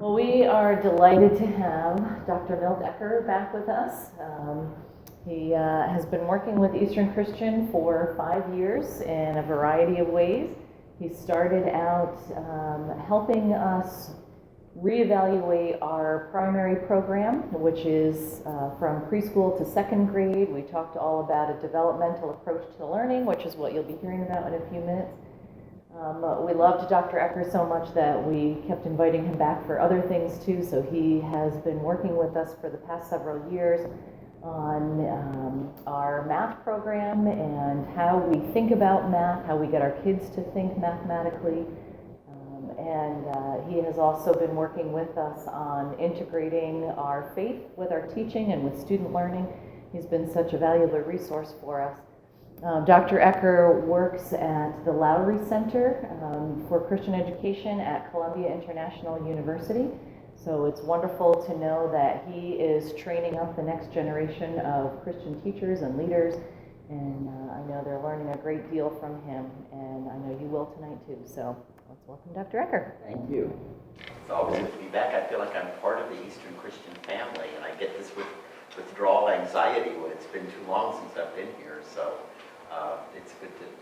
Well, we are delighted to have Dr. Mill Decker back with us. He has been working with Eastern Christian for 5 years in a variety of ways. He started out helping us reevaluate our primary program, which is from preschool to second grade. We talked all about a developmental approach to learning, which is what you'll be hearing about in a few minutes. We loved Dr. Ecker so much that we kept inviting him back for other things too, so he has been working with us for the past several years on our math program and how we think about math, how we get our kids to think mathematically. He has also been working with us on integrating our faith with our teaching and with student learning. He's been such a valuable resource for us. Dr. Ecker works at the Lowry Center for Christian Education at Columbia International University. So it's wonderful to know that he is training up the next generation of Christian teachers and leaders. And I know they're learning a great deal from him, and I know you will tonight too. So let's welcome Dr. Ecker. Thank you. It's always good to be back. I feel like I'm part of the Eastern Christian family, and I get this withdrawal anxiety when it's been too long since I've been here. So it's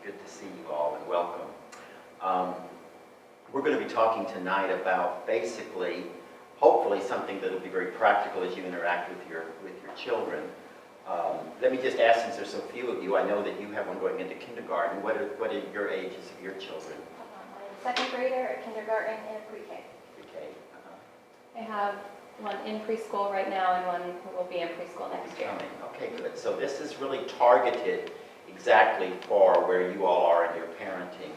good to see you all and welcome. We're going to be talking tonight about basically, hopefully, something that will be very practical as you interact with your children. Let me just ask, since there's so few of you, I know that you have one going into kindergarten. What are your ages of your children? Second grader, a kindergarten, and a pre-K. Pre-K. I have one in preschool right now and one who will be in preschool next year. Okay, good. So this is really targeted exactly for where you all are in your parenting,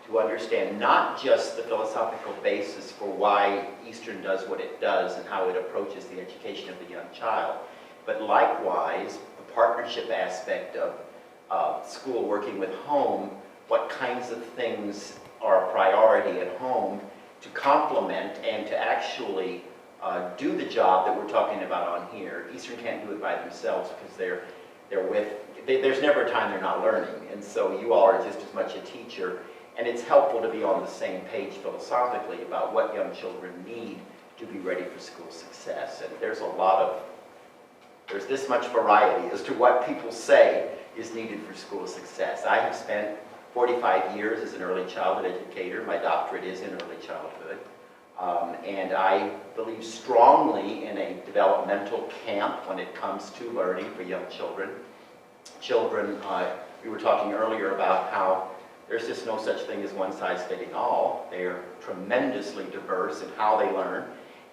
to understand not just the philosophical basis for why Eastern does what it does and how it approaches the education of the young child, but likewise the partnership aspect of school working with home, what kinds of things are a priority at home to complement and to actually do the job that we're talking about on here. Eastern can't do it by themselves because there's never a time they're not learning, and so you all are just as much a teacher, and it's helpful to be on the same page philosophically about what young children need to be ready for school success. And there's this much variety as to what people say is needed for school success. I have spent 45 years as an early childhood educator. My doctorate is in early childhood. And I believe strongly in a developmental camp when it comes to learning for young children. We were talking earlier about how there's just no such thing as one size fitting all. They are tremendously diverse in how they learn.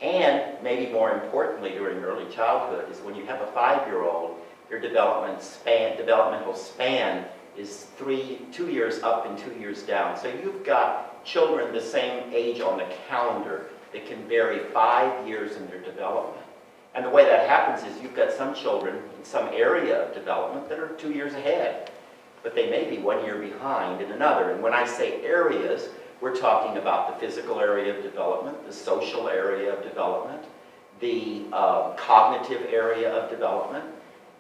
And maybe more importantly during early childhood is when you have a 5-year-old, their developmental span is 2 years up and 2 years down. So you've got children the same age on the calendar that can vary 5 years in their development. And the way that happens is you've got some children in some area of development that are 2 years ahead, but they may be 1 year behind in another. And when I say areas, we're talking about the physical area of development, the social area of development, the cognitive area of development.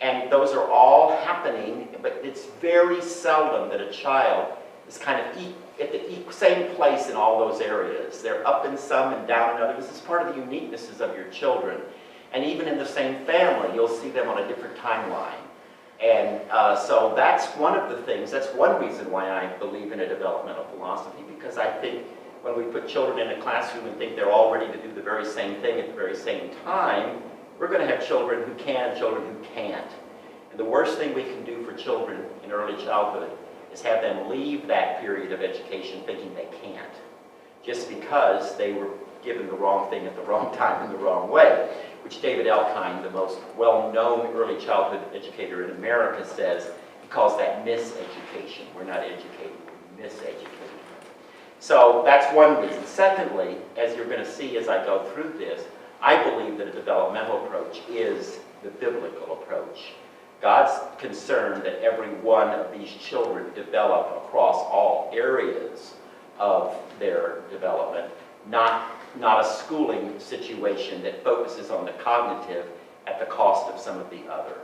And those are all happening, but it's very seldom that a child is kind of at the same place in all those areas. They're up in some and down in others. This is part of the uniquenesses of your children. And even in the same family, you'll see them on a different timeline. And so that's one of the things, that's one reason why I believe in a developmental philosophy, because I think when we put children in a classroom and think they're all ready to do the very same thing at the very same time, we're going to have children who can, children who can't. And the worst thing we can do for children in early childhood is have them leave that period of education thinking they can't, just because they were given the wrong thing at the wrong time in the wrong way, which David Elkind, the most well-known early childhood educator in America, says. He calls that miseducation. We're not educating, we're miseducating. So that's one reason. Secondly, as you're going to see as I go through this, I believe that a developmental approach is the biblical approach. God's concerned that every one of these children develop across all areas of their development, not a schooling situation that focuses on the cognitive at the cost of some of the other.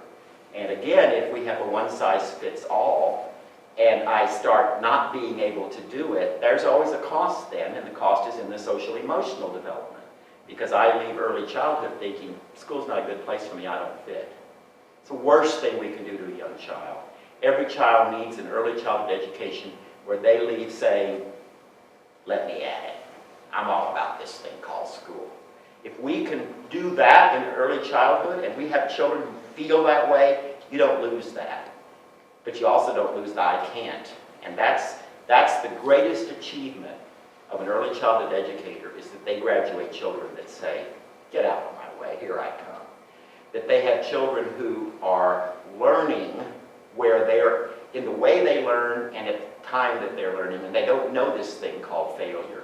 And again, if we have a one-size-fits-all, and I start not being able to do it, there's always a cost then, and the cost is in the social-emotional development. because I leave early childhood thinking, school's not a good place for me, I don't fit. It's the worst thing we can do to a young child. Every child needs an early childhood education where they leave saying, let me at it. I'm all about this thing called school. If we can do that in early childhood, and we have children who feel that way, you don't lose that. But you also don't lose the I can't. And that's the greatest achievement of an early childhood educator, is that they graduate children that say, get out of my way, here I come. That they have children who are learning where they're, in the way they learn and at the time that they're learning, and they don't know this thing called failure.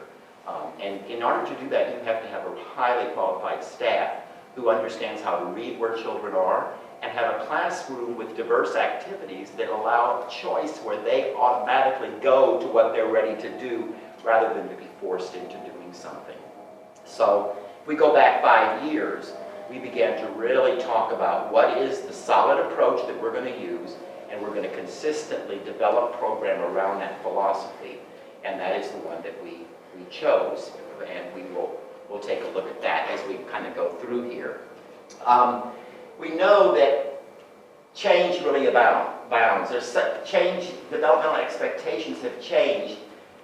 And in order to do that, you have to have a highly qualified staff who understands how to read where children are, and have a classroom with diverse activities that allow choice where they automatically go to what they're ready to do rather than to be forced into doing something. So if we go back 5 years, we began to really talk about what is the solid approach that we're going to use, and we're going to consistently develop a program around that philosophy, and that is the one that we chose, and we'll take a look at that as we kind of go through here. We know that change really abounds. There's change, developmental expectations have changed,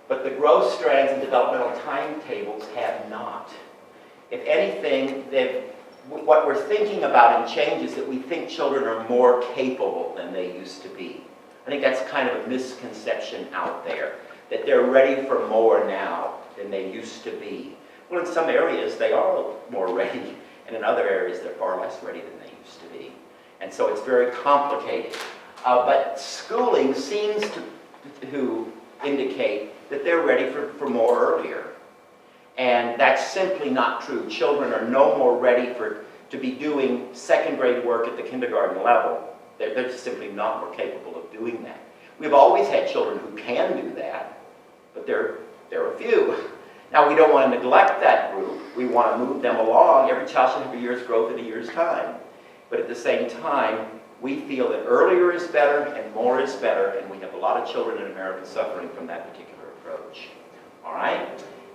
but the growth strands and developmental timetables have not. If anything, what we're thinking about in change is that we think children are more capable than they used to be. I think that's kind of a misconception out there, that they're ready for more now than they used to be. Well, in some areas, they are more ready, and in other areas, they're far less ready than they used to be. And so it's very complicated. But schooling seems to indicate that they're ready for more earlier. And that's simply not true. Children are no more ready to be doing second grade work at the kindergarten level. They're simply not more capable of doing that. We've always had children who can do that, but there are a few. Now, we don't want to neglect that group. We want to move them along. Every child should have a year's growth in a year's time. But at the same time, we feel that earlier is better and more is better, and we have a lot of children in America suffering from that particular approach. All right?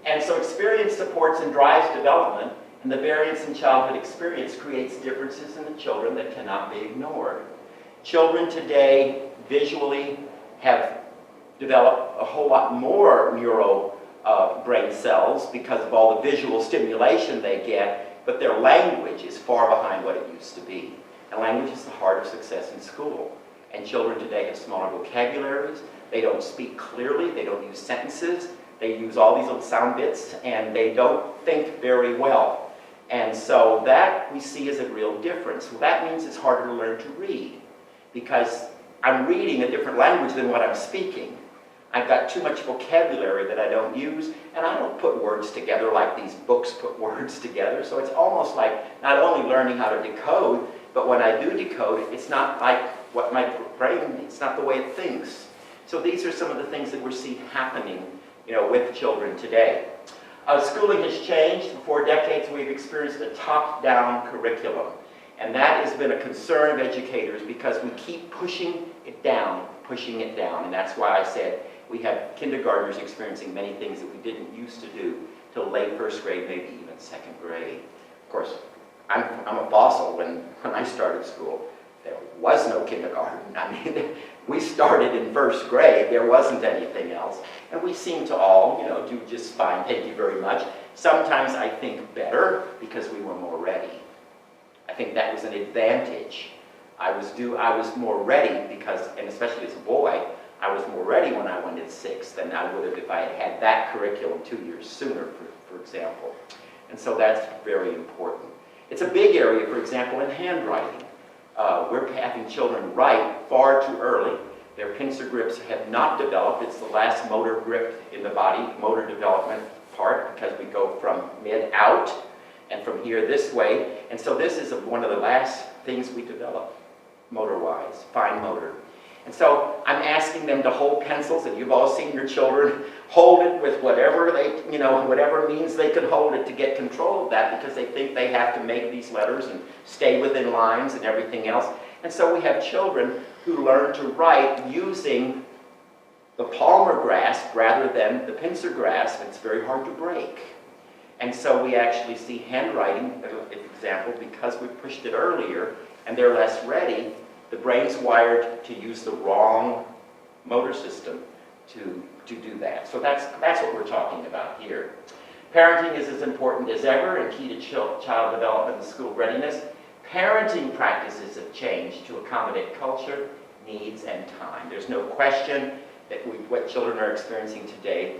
And so experience supports and drives development, and the variance in childhood experience creates differences in the children that cannot be ignored. Children today visually have developed a whole lot more neural brain cells because of all the visual stimulation they get, but their language is far behind what it used to be. And language is the heart of success in school. And children today have smaller vocabularies. They don't speak clearly. They don't use sentences. They use all these little sound bits, and they don't think very well. And so that we see as a real difference. Well, that means it's harder to learn to read, because I'm reading a different language than what I'm speaking. I've got too much vocabulary that I don't use, and I don't put words together like these books put words together. So it's almost like not only learning how to decode, but when I do decode, it's not like what my brain, it's not the way it thinks. So these are some of the things that we're seeing happening, with children today. Schooling has changed. For 4 decades, we've experienced a top-down curriculum. And that has been a concern of educators because we keep pushing it down. And that's why I said we have kindergartners experiencing many things that we didn't used to do till late first grade, maybe even second grade. Of course, I'm a fossil. When I started school, there was no kindergarten. I mean, we started in first grade. There wasn't anything else. And we seem to all, do just fine. Thank you very much. Sometimes I think better because we were more ready. I think that was an advantage. I was more ready because, and especially as a boy, I was more ready when I went in 6th than I would have if I had had that curriculum 2 years sooner, for example. And so that's very important. It's a big area, for example, in handwriting. We're having children write far too early. Their pincer grips have not developed. It's the last motor grip in the body, motor development part, because we go from mid out and from here this way. And so this is one of the last things we develop motor-wise, fine motor. And so I'm asking them to hold pencils, and you've all seen your children hold it with whatever whatever means they can hold it to get control of that, because they think they have to make these letters and stay within lines and everything else. And so we have children who learn to write using the palmar grasp rather than the pincer grasp. It's very hard to break. And so we actually see handwriting, for example, because we pushed it earlier and they're less ready, the brain's wired to use the wrong motor system to do that. So that's what we're talking about here. Parenting is as important as ever and key to child development and school readiness. Parenting practices have changed to accommodate culture, needs, and time. There's no question that what children are experiencing today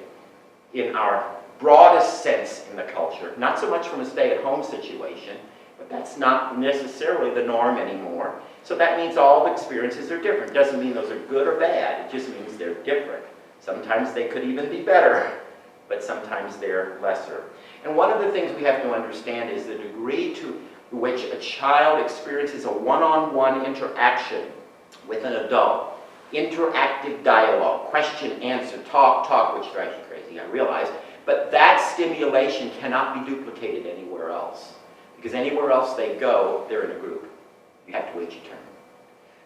in our broadest sense in the culture, not so much from a stay-at-home situation, but that's not necessarily the norm anymore. So that means all the experiences are different. Doesn't mean those are good or bad, it just means they're different. Sometimes they could even be better, but sometimes they're lesser. And one of the things we have to understand is the degree to which a child experiences a one-on-one interaction with an adult, interactive dialogue, question, answer, talk, which drives you crazy, I realize, but that stimulation cannot be duplicated anywhere else. Because anywhere else they go, they're in a group. You have to wait your turn.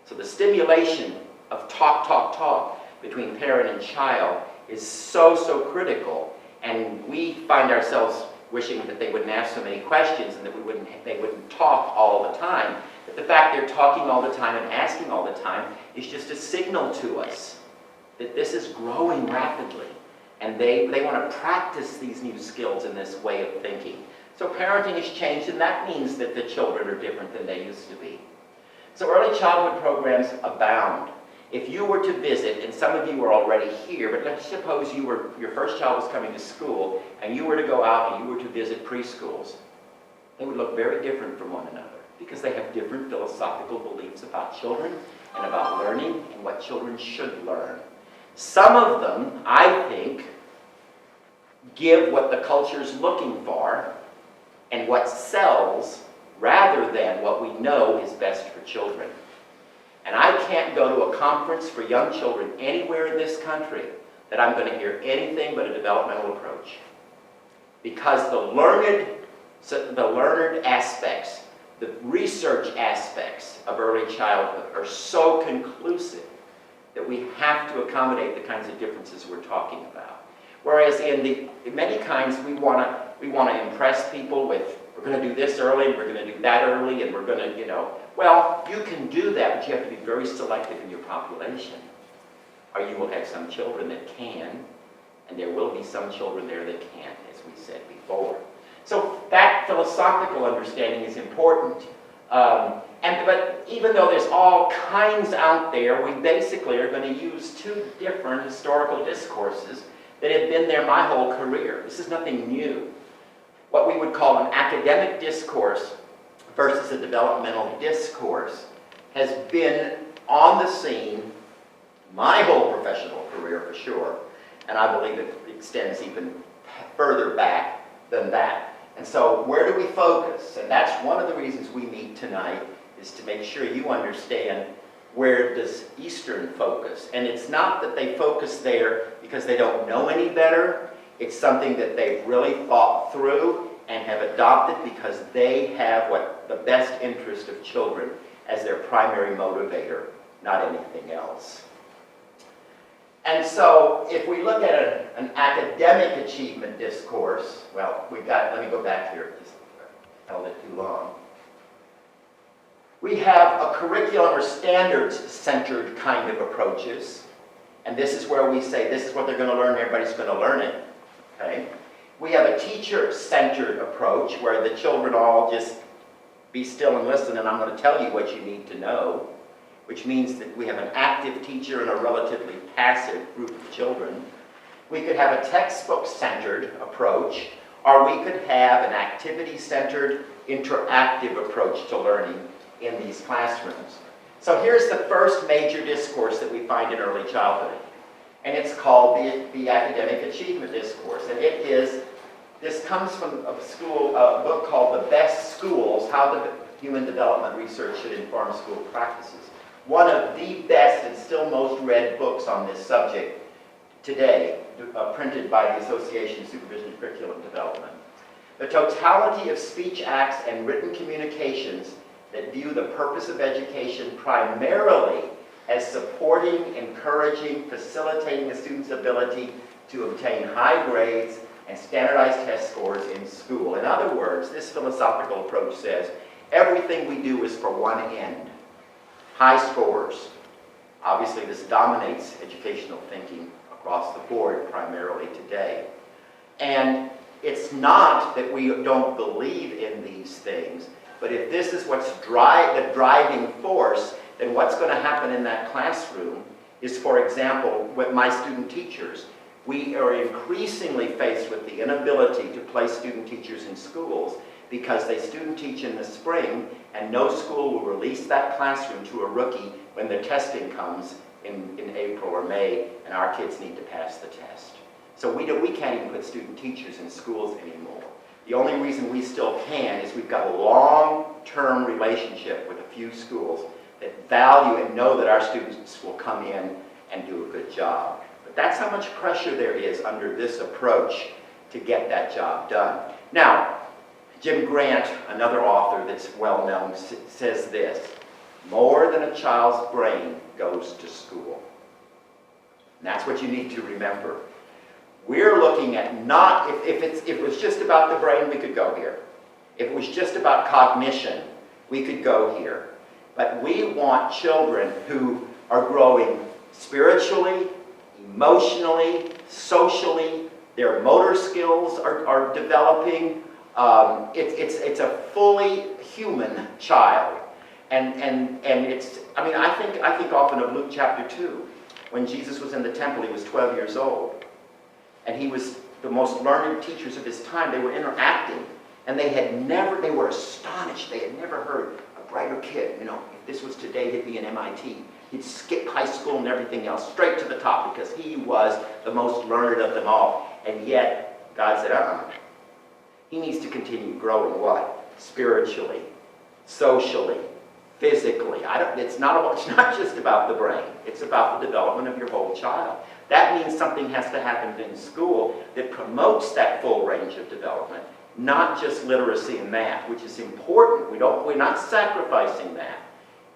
So the stimulation of talk between parent and child is so critical, and we find ourselves wishing that they wouldn't ask so many questions and that they wouldn't talk all the time. But the fact they're talking all the time and asking all the time is just a signal to us that this is growing rapidly, and they want to practice these new skills in this way of thinking. So parenting has changed, and that means that the children are different than they used to be. So early childhood programs abound. If you were to visit, and some of you are already here, but let's suppose your first child was coming to school, and you were to go out and you were to visit preschools, they would look very different from one another because they have different philosophical beliefs about children and about learning and what children should learn. Some of them, I think, give what the culture's looking for and what sells rather than what we know is best for children. And I can't go to a conference for young children anywhere in this country that I'm going to hear anything but a developmental approach. Because the learned aspects, the research aspects of early childhood are so conclusive that we have to accommodate the kinds of differences we're talking about. Whereas in many kinds we want to impress people with, we're going to do this early, and we're going to do that early, and we're going to, well, you can do that, but you have to be very selective in your population. Or you will have some children that can, and there will be some children there that can't, as we said before. So that philosophical understanding is important. But even though there's all kinds out there, we basically are going to use two different historical discourses that have been there my whole career. This is nothing new. What we would call an academic discourse versus a developmental discourse has been on the scene my whole professional career for sure, and I believe it extends even further back than that. And so where do we focus? And that's one of the reasons we meet tonight, is to make sure you understand where does Eastern focus. And it's not that they focus there because they don't know any better. It's something that they've really thought through and have adopted because they have the best interest of children as their primary motivator, not anything else. And so if we look at an academic achievement discourse, well, let me go back here, just held it too long. We have a curriculum or standards-centered kind of approaches, and this is where we say this is what they're going to learn, everybody's going to learn it, okay? We have a teacher-centered approach where the children all just be still and listen, and I'm going to tell you what you need to know, which means that we have an active teacher and a relatively passive group of children. We could have a textbook-centered approach, or we could have an activity-centered, interactive approach to learning in these classrooms. So here's the first major discourse that we find in early childhood, and it's called the academic achievement discourse. And this comes from a book called The Best Schools, How the Human Development Research Should Inform School Practices. One of the best and still most read books on this subject today, printed by the Association of Supervision of Curriculum Development. The totality of speech acts and written communications that view the purpose of education primarily as supporting, encouraging, facilitating the student's ability to obtain high grades and standardized test scores in school. In other words, this philosophical approach says everything we do is for one end, high scores. Obviously, this dominates educational thinking across the board, primarily today. And it's not that we don't believe in these things, but if this is what's the driving force, then what's going to happen in that classroom is, for example, with my student teachers, we are increasingly faced with the inability to place student teachers in schools because they student teach in the spring and no school will release that classroom to a rookie when the testing comes in April or May and our kids need to pass the test. So we can't even put student teachers in schools anymore. The only reason we still can is we've got a long-term relationship with a few schools that value and know that our students will come in and do a good job. But that's how much pressure there is under this approach to get that job done. Now, Jim Grant, another author that's well known, says this: more than a child's brain goes to school. And that's what you need to remember. We're looking at not, if it was just about the brain, we could go here. If it was just about cognition, we could go here. But we want children who are growing spiritually, emotionally, socially, their motor skills are developing. It's a fully human child. And it's, I think often of Luke chapter 2. When Jesus was in the temple, he was 12 years old. And he was the most learned teachers of his time. They were interacting. And they were astonished. They had never heard a brighter kid. You know, if this was today, he'd be in MIT. He'd skip high school and everything else straight to the top because he was the most learned of them all. And yet, God said, he needs to continue growing what? Spiritually, socially, physically. It's not just about the brain. It's about the development of your whole child. That means something has to happen in school that promotes that full range of development, not just literacy and math, which is important. We're not sacrificing that,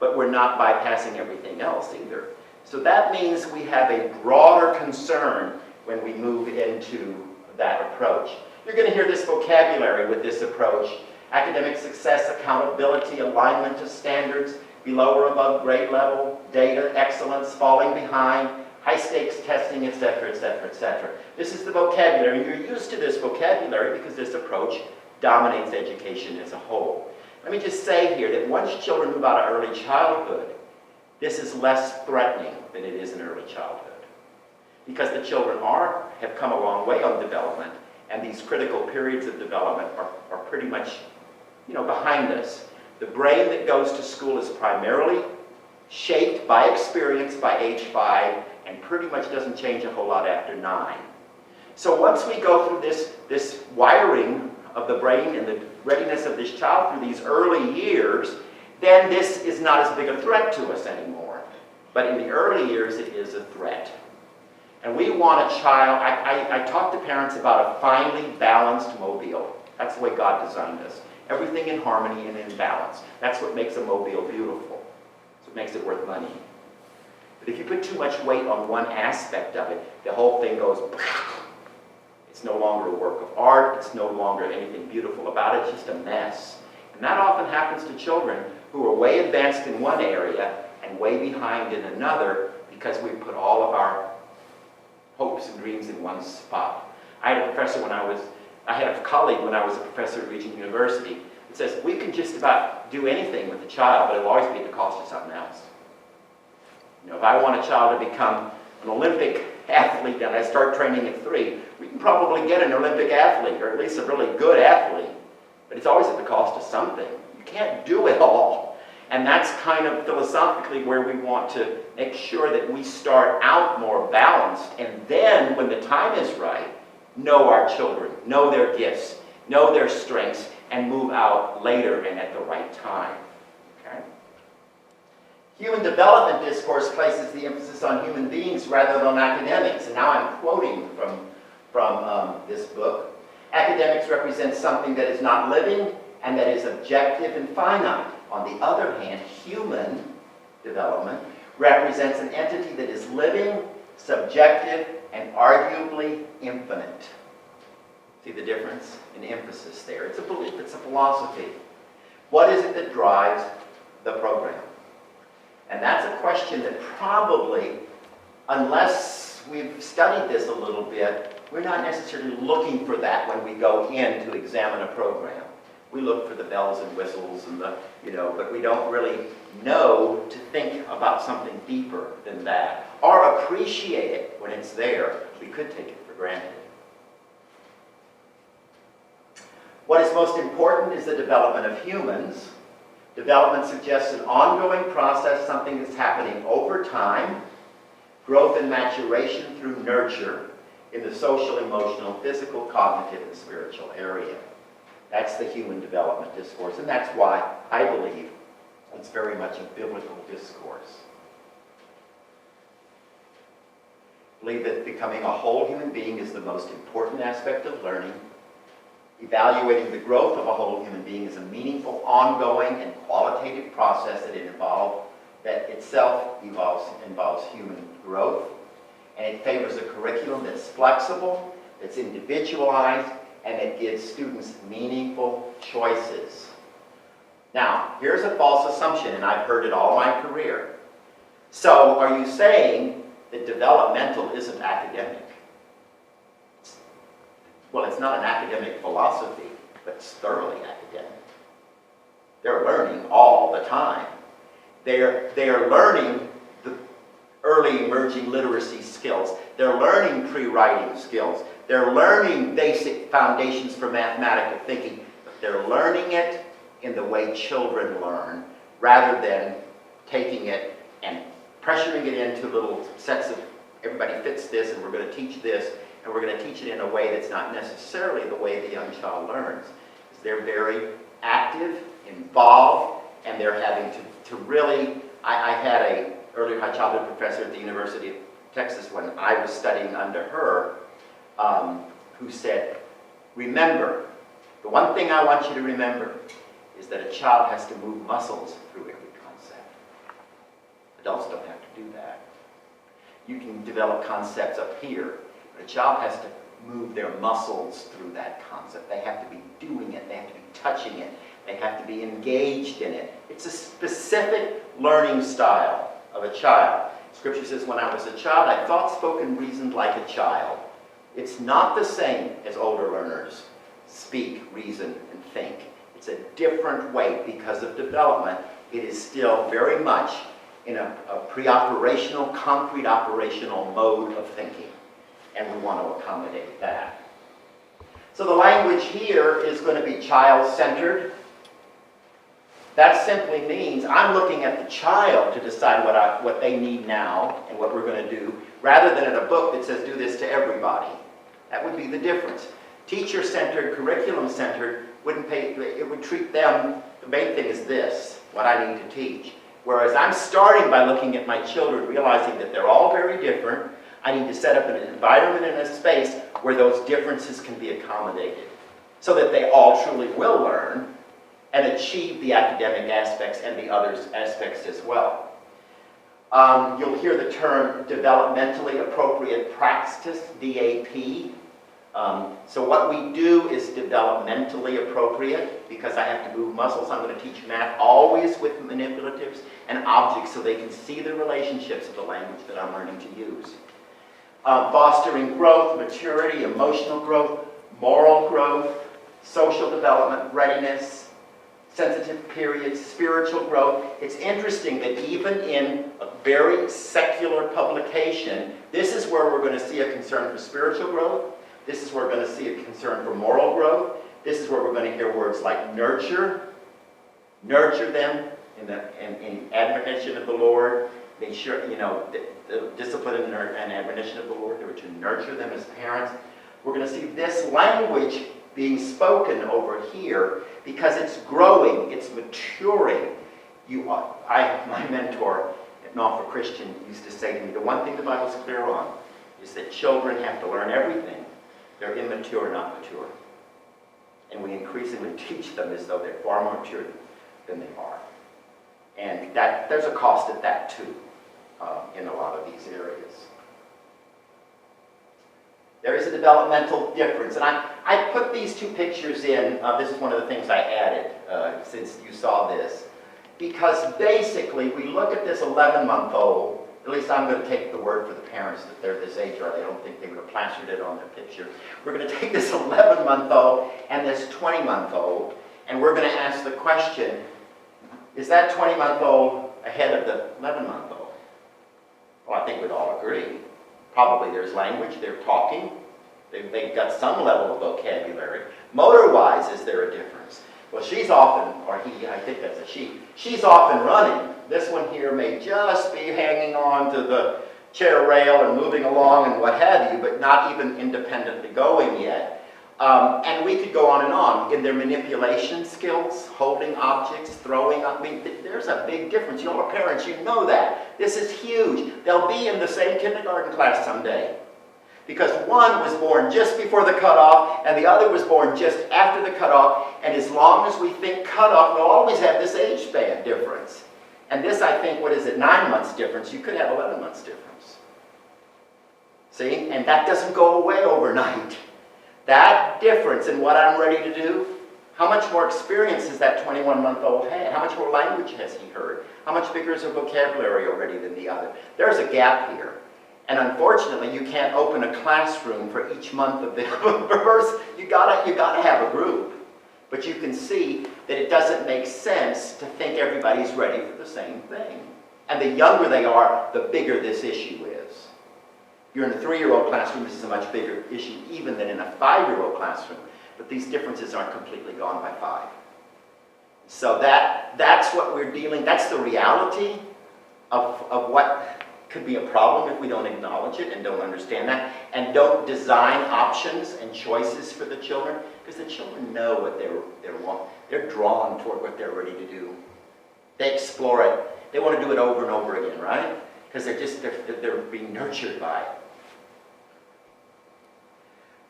but we're not bypassing everything else either. So that means we have a broader concern when we move into that approach. You're going to hear this vocabulary with this approach: academic success, accountability, alignment to standards, below or above grade level, data, excellence, falling behind, high-stakes testing, etc., etc., etc. This is the vocabulary, and you're used to this vocabulary because this approach dominates education as a whole. Let me just say here that once children move out of early childhood, this is less threatening than it is in early childhood. Because the children have come a long way on development, and these critical periods of development are pretty much, behind us. The brain that goes to school is primarily shaped by experience by age 5, and pretty much doesn't change a whole lot after 9. So once we go through this wiring of the brain and the readiness of this child through these early years, then this is not as big a threat to us anymore. But in the early years, it is a threat. And we want a child, I talk to parents about a finely balanced mobile. That's the way God designed us. Everything in harmony and in balance. That's what makes a mobile beautiful. That's what makes it worth money. But if you put too much weight on one aspect of it, the whole thing goes, it's no longer a work of art, it's no longer anything beautiful about it, it's just a mess. And that often happens to children who are way advanced in one area and way behind in another because we put all of our hopes and dreams in one spot. I had a colleague when I was a professor at Regent University that says, we can just about do anything with a child, but it'll always be at the cost of something else. If I want a child to become an Olympic athlete and I start training at 3, we can probably get an Olympic athlete, or at least a really good athlete, but it's always at the cost of something. You can't do it all. And that's kind of philosophically where we want to make sure that we start out more balanced, and then when the time is right, know our children, know their gifts, know their strengths, and move out later and at the right time. Okay? Human development discourse places the emphasis on human beings rather than on academics. And now I'm quoting from this book. Academics represent something that is not living and that is objective and finite. On the other hand, human development represents an entity that is living, subjective, and arguably infinite. See the difference in emphasis there? It's a belief, it's a philosophy. What is it that drives the program? And that's a question that probably, unless we've studied this a little bit, we're not necessarily looking for that when we go in to examine a program. We look for the bells and whistles and the, but we don't really know to think about something deeper than that. Or appreciate it when it's there. We could take it for granted. What is most important is the development of humans. Development suggests an ongoing process, something that's happening over time, growth and maturation through nurture in the social, emotional, physical, cognitive, and spiritual area. That's the human development discourse, and that's why I believe it's very much a biblical discourse. I believe that becoming a whole human being is the most important aspect of learning. Evaluating the growth of a whole human being is a meaningful, ongoing, and qualitative process that itself involves human growth. And it favors a curriculum that's flexible, that's individualized, and that gives students meaningful choices. Now, here's a false assumption, and I've heard it all my career. So, are you saying that developmental isn't academic? Well, it's not an academic philosophy, but it's thoroughly academic. They're learning all the time. They are learning the early emerging literacy skills. They're learning pre-writing skills. They're learning basic foundations for mathematical thinking. But they're learning it in the way children learn, rather than taking it and pressuring it into little sets of, everybody fits this, and we're going to teach this, and we're going to teach it in a way that's not necessarily the way the young child learns. They're very active, involved, and they're having to really, I had a early childhood professor at the University of Texas when I was studying under her, who said, remember, the one thing I want you to remember is that a child has to move muscles through every concept. Adults don't have to do that. You can develop concepts up here, but a child has to move their muscles through that concept. They have to be doing it. They have to be touching it. They have to be engaged in it. It's a specific learning style of a child. Scripture says, when I was a child, I thought, spoke, and reasoned like a child. It's not the same as older learners speak, reason, and think. It's a different way because of development. It is still very much in a pre-operational, concrete operational mode of thinking. And we want to accommodate that. So the language here is going to be child-centered. That simply means I'm looking at the child to decide what they need now and what we're going to do, rather than in a book that says do this to everybody. That would be the difference. Teacher-centered, curriculum-centered it would treat them, the main thing is this, what I need to teach. Whereas I'm starting by looking at my children, realizing that they're all very different. I need to set up an environment and a space where those differences can be accommodated so that they all truly will learn and achieve the academic aspects and the other aspects as well. You'll hear the term developmentally appropriate practice, DAP. So what we do is developmentally appropriate because I have to move muscles. I'm going to teach math always with manipulatives and objects so they can see the relationships of the language that I'm learning to use. Fostering growth, maturity, emotional growth, moral growth, social development, readiness, sensitive periods, spiritual growth. It's interesting that even in a very secular publication, this is where we're going to see a concern for spiritual growth. This is where we're going to see a concern for moral growth. This is where we're going to hear words like nurture them in admonition of the Lord. Make sure, the discipline and admonition of the Lord, they were to nurture them as parents. We're going to see this language being spoken over here because it's growing, it's maturing. My mentor at Norfolk Christian used to say to me, the one thing the Bible's clear on is that children have to learn everything. They're immature, not mature. And we increasingly teach them as though they're far more mature than they are. And there's a cost at that too, in a lot of these areas. There is a developmental difference. And I put these two pictures in, this is one of the things I added since you saw this, because basically we look at this 11-month-old, at least I'm going to take the word for the parents that they're this age, or I don't think they would have plastered it on their picture. We're going to take this 11-month-old and this 20-month-old, and we're going to ask the question, is that 20-month-old ahead of the 11-month-old? Well, I think we'd all agree. Probably there's language, they're talking, they've got some level of vocabulary. Motor-wise, is there a difference? Well, she's often, or he, I think that's a she, she's often running. This one here may just be hanging on to the chair rail and moving along and what have you, but not even independently going yet. And we could go on and on. In their manipulation skills, holding objects, throwing, I mean, there's a big difference. You all are parents, you know that. This is huge. They'll be in the same kindergarten class someday. Because one was born just before the cutoff, and the other was born just after the cutoff, and as long as we think cutoff, we'll always have this age span difference. And this, I think, what is it, 9 months difference? You could have 11 months difference. See? And that doesn't go away overnight. That difference in what I'm ready to do, how much more experience has that 21-month-old had? How much more language has he heard? How much bigger is her vocabulary already than the other? There's a gap here. And unfortunately, you can't open a classroom for each month of the verse. You gotta have a group. But you can see that it doesn't make sense to think everybody's ready for the same thing. And the younger they are, the bigger this issue is. If you're in a 3-year-old classroom, this is a much bigger issue even than in a 5-year-old classroom. But these differences aren't completely gone by 5. So that's what we're dealing, that's the reality of what could be a problem if we don't acknowledge it and don't understand that, and don't design options and choices for the children, because the children know what they're drawn toward what they're ready to do. They explore it. They want to do it over and over again, right? Because they're being nurtured by it.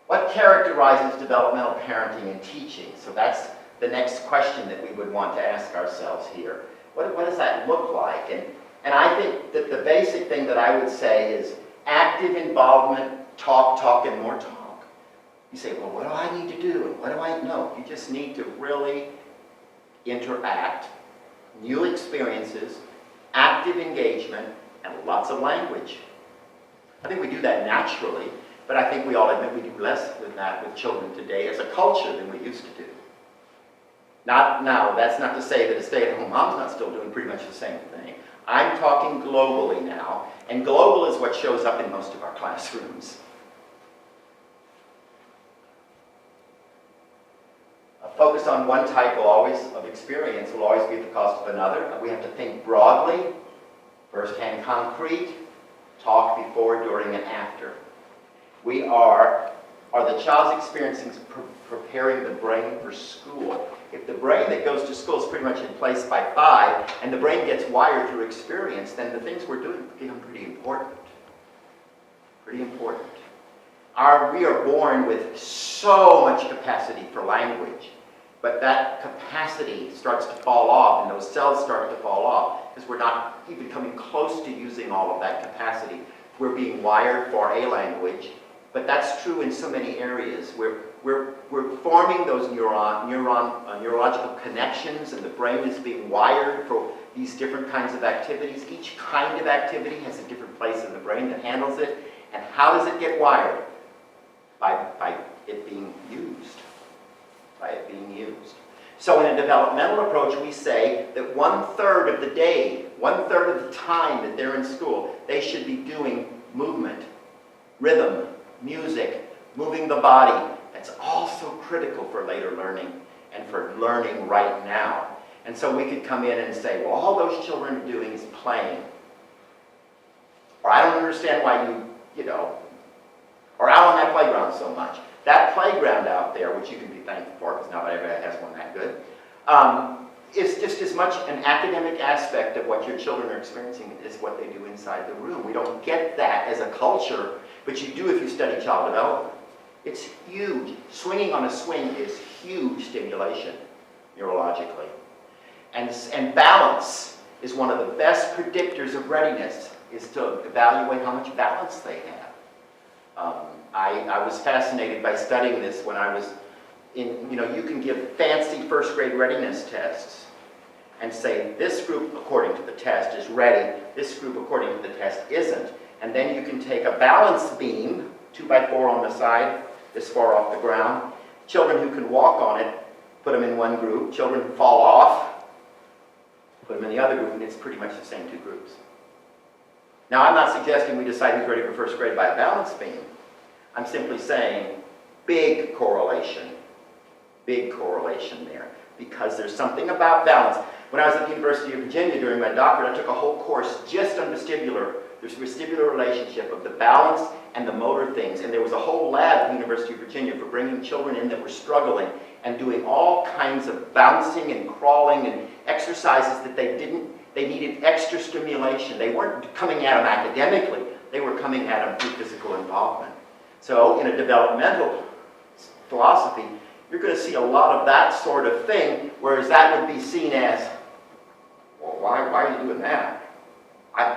What characterizes developmental parenting and teaching? So that's the next question that we would want to ask ourselves here. What does that look like? And I think that the basic thing that I would say is active involvement, talk, and more talk. You say, well, what do I need to do? And what do I know? You just need to really interact, new experiences, active engagement, and lots of language. I think we do that naturally, but I think we all admit we do less than that with children today as a culture than we used to do. Now, that's not to say that a stay-at-home mom's not still doing pretty much the same thing. I'm talking globally now, and global is what shows up in most of our classrooms. A focus on one type of experience will always be at the cost of another. We have to think broadly, first-hand concrete, talk before, during, and after. Are the child's experiences preparing the brain for school? If the brain that goes to school is pretty much in place by 5, and the brain gets wired through experience, then the things we're doing become pretty important. Pretty important. We are born with so much capacity for language, but that capacity starts to fall off, and those cells start to fall off, because we're not even coming close to using all of that capacity. We're being wired for a language, but that's true in so many areas. We're forming those neurological connections, and the brain is being wired for these different kinds of activities. Each kind of activity has a different place in the brain that handles it. And how does it get wired? By it being used. By it being used. So in a developmental approach, we say that 1/3 of the day, 1/3 of the time that they're in school, they should be doing movement, rhythm, music, moving the body. That's also critical for later learning and for learning right now. And so we could come in and say, well, all those children are doing is playing. Or I don't understand why or out on that playground so much. That playground out there, which you can be thankful for, because not everybody has one that good, is just as much an academic aspect of what your children are experiencing as what they do inside the room. We don't get that as a culture, but you do if you study child development. It's huge. Swinging on a swing is huge stimulation neurologically. And balance is one of the best predictors of readiness, is to evaluate how much balance they have. I was fascinated by studying this when I was you can give fancy first grade readiness tests and say this group according to the test is ready, this group according to the test isn't. And then you can take a balance beam, 2x4 on the side, this far off the ground, children who can walk on it, put them in one group, children who fall off, put them in the other group, and it's pretty much the same two groups. Now, I'm not suggesting we decide who's ready for first grade by a balance beam. I'm simply saying big correlation there, because there's something about balance. When I was at the University of Virginia during my doctorate, I took a whole course just on vestibular. There's a vestibular relationship of the balance and the motor things, and there was a whole lab at the University of Virginia for bringing children in that were struggling and doing all kinds of bouncing and crawling and exercises that they needed extra stimulation. They weren't coming at them academically, they were coming at them through physical involvement. So in a developmental philosophy, you're going to see a lot of that sort of thing, whereas that would be seen as, well, why are you doing that? I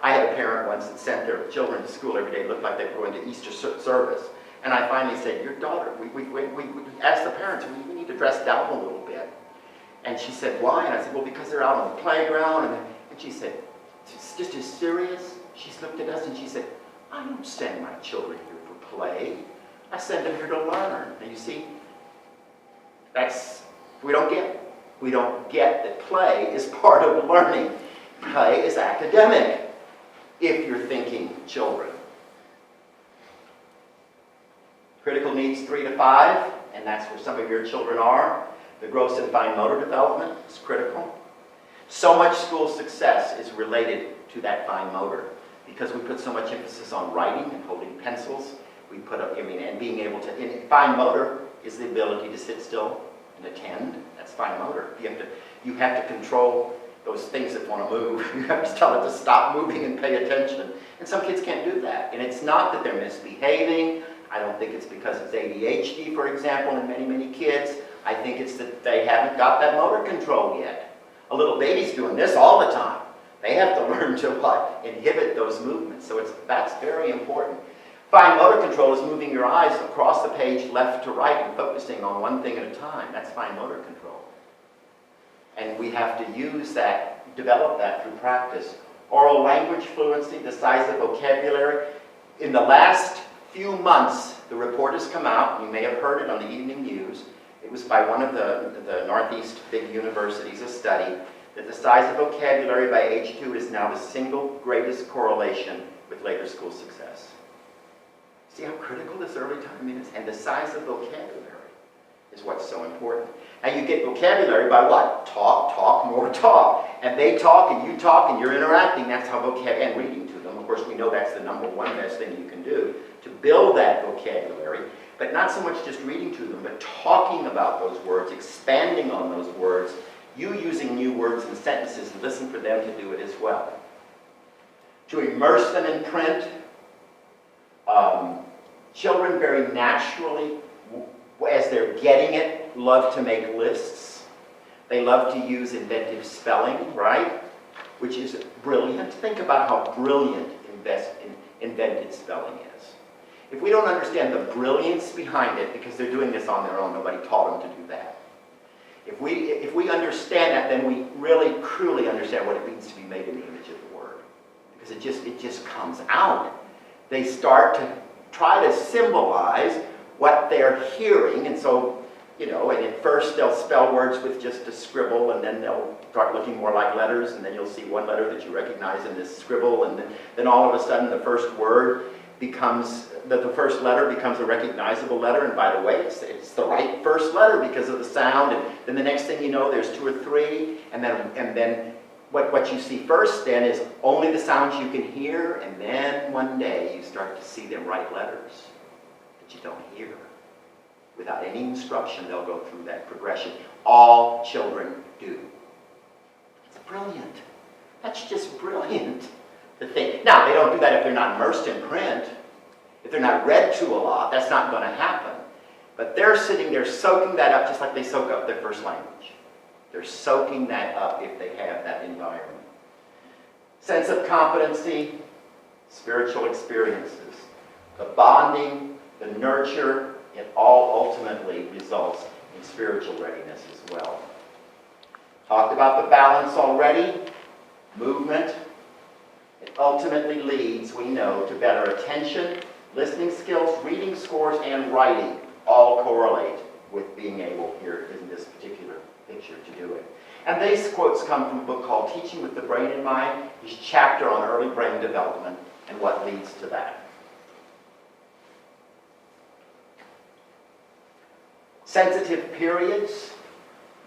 had a parent once that sent their children to school every day. It looked like they were going to Easter service. And I finally said, your daughter, we asked the parents, we need to dress down a little bit. And she said, why? And I said, well, because they're out on the playground. And she said, just as serious? She looked at us and she said, I don't send my children here for play. I send them here to learn. And you see, we don't get that play is part of learning. Play is academic, if you're thinking children. Critical needs 3 to 5, and that's where some of your children are. The gross and fine motor development is critical. So much school success is related to that fine motor because we put so much emphasis on writing and holding pencils. And being able to, fine motor is the ability to sit still and attend. That's fine motor. You have to control those things that want to move. You have to tell it to stop moving and pay attention. And some kids can't do that. And it's not that they're misbehaving. I don't think it's because it's ADHD, for example, in many, many kids. I think it's that they haven't got that motor control yet. A little baby's doing this all the time. They have to learn to inhibit those movements. So that's very important. Fine motor control is moving your eyes across the page left to right and focusing on one thing at a time. That's fine motor control. And we have to use that, develop that through practice. Oral language fluency, the size of vocabulary. In the last few months, the report has come out. You may have heard it on the evening news. It was by one of the Northeast big universities, a study, that the size of vocabulary by age 2 is now the single greatest correlation with later school success. See how critical this early time is? And the size of vocabulary is what's so important. And you get vocabulary by what? Talk, more talk. And they talk and you talk and you're interacting. That's how vocabulary, and reading to them. Of course, we know that's the number one best thing you can do to build that vocabulary. But not so much just reading to them, but talking about those words, expanding on those words, you using new words and sentences and listen for them to do it as well. To immerse them in print. Children very naturally, as they're getting it, love to make lists. They love to use inventive spelling, right? Which is brilliant. Think about how brilliant invented spelling is. If we don't understand the brilliance behind it, because they're doing this on their own, nobody taught them to do that. If we understand that, then we really, truly understand what it means to be made in the image of the Word. Because it just comes out. They start to try to symbolize what they're hearing, and so, and at first they'll spell words with just a scribble, and then they'll start looking more like letters, and then you'll see one letter that you recognize in this scribble, and then all of a sudden the first word becomes, the first letter becomes a recognizable letter, and by the way, it's the right first letter because of the sound, and then the next thing you know, there's 2 or 3, and then what you see first then is only the sounds you can hear, and then one day you start to see them write letters that you don't hear. Without any instruction, they'll go through that progression. All children do. It's brilliant. That's just brilliant to think. Now, they don't do that if they're not immersed in print. If they're not read to a lot, that's not going to happen. But they're sitting there soaking that up just like they soak up their first language. They're soaking that up if they have that environment. Sense of competency, spiritual experiences. the bonding, the nurture, it all ultimately results in spiritual readiness as well. Talked about the balance already, movement. It ultimately leads, we know, to better attention, listening skills, reading scores, and writing all correlate with being able here in this particular picture to do it. And these quotes come from a book called Teaching with the Brain in Mind, his chapter on early brain development and what leads to that. Sensitive periods,